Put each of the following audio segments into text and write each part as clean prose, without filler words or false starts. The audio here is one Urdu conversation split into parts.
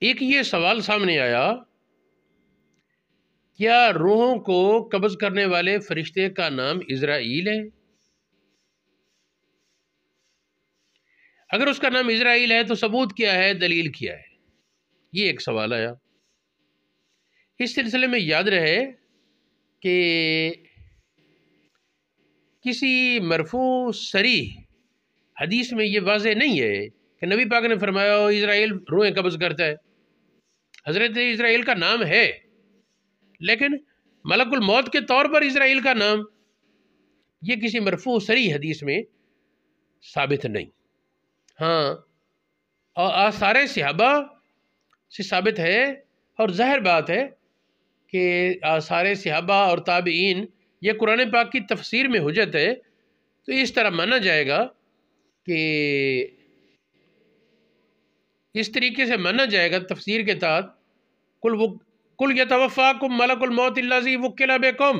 ایک یہ سوال سامنے آیا، کیا روحوں کو قبض کرنے والے فرشتے کا نام اسرائیل ہے؟ اگر اس کا نام اسرائیل ہے تو ثبوت کیا ہے، دلیل کیا ہے؟ یہ ایک سوال آیا۔ اس سلسلے میں یاد رہے کہ کسی مرفوع صریح حدیث میں یہ واضح نہیں ہے کہ نبی پاک نے فرمایا اسرائیل روحیں قبض کرتا ہے۔ حضرت اسرائیل کا نام ہے، لیکن ملک الموت کے طور پر اسرائیل کا نام یہ کسی مرفوع صریح حدیث میں ثابت نہیں۔ ہاں، اور آثار صحابہ سے ثابت ہے، اور ظاہر بات ہے کہ آثار صحابہ اور تابعین یہ قرآن پاک کی تفسیر میں حجت ہے، تو اس طرح مانا جائے گا کہ اس طریقے سے مانا جائے گا تفسیر کے تحت، کل یتوفاکم ملک الموت الذی وکل بکم،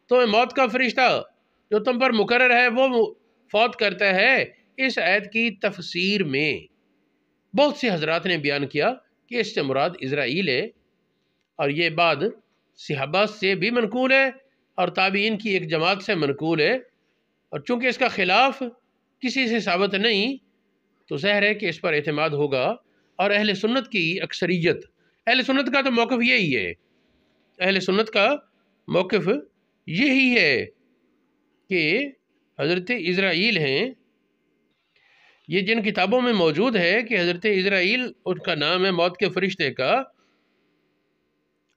تو موت کا فرشتہ جو تم پر مقرر ہے وہ فوت کرتا ہے۔ اس آیت کی تفسیر میں بہت سے حضرات نے بیان کیا کہ اس سے مراد اسرائیل ہے، اور یہ بات صحابہ سے بھی منقول ہے اور تابعین کی ایک جماعت سے منقول ہے، اور چونکہ اس کا خلاف کسی سے ثابت نہیں تو ظاہر ہے کہ اس پر اعتماد ہوگا۔ اور اہل سنت کی اکثریت، اہل سنت کا تو موقف یہی ہے، اہل سنت کا موقف یہی ہے کہ حضرت اسرائیل ہیں، یہ جن کتابوں میں موجود ہے کہ حضرت اسرائیل ان کا نام ہے موت کے فرشتے کا،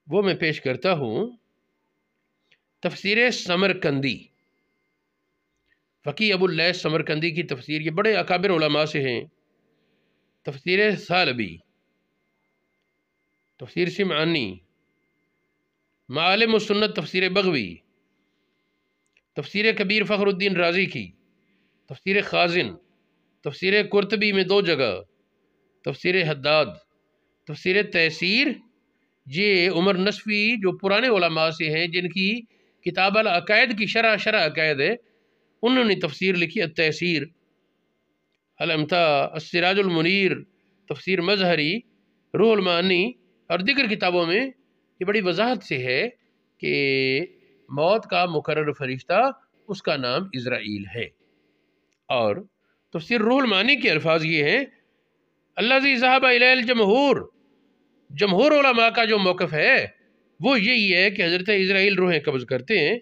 وہ میں پیش کرتا ہوں۔ تفسیر سمرقندی، فقی ابو اللیث سمرقندی کی تفسیر، یہ بڑے اکابر علماء سے ہیں۔ تفسیر ثعلبی، تفسیر سمعانی، معالم السنت تفسیر بغوی، تفسیر کبیر فخر الدین رازی کی، تفسیر خازن، تفسیر قرطبی میں 2 جگہ، تفسیر حداد، تفسیر تیسیر، یہ عمر نصفی جو پرانے علماء سے ہیں جن کی کتاب العقائد کی شرح عقائد ہے، انہوں نے تفسیر لکھی التیسیر، الامتاع، السراج المنیر، تفسیر مظہری، روح المعانی، اور دیگر کتابوں میں یہ بڑی وضاحت سے ہے کہ موت کا مقرر فرشتہ اس کا نام اسرائیل ہے۔ اور تفسیر روح المعانی کے الفاظ یہ ہیں، الذی ذہب الیہ الجمہور، جمہور علماء کا جو موقف ہے وہ یہی ہے کہ حضرت اسرائیل روحیں قبض کرتے ہیں۔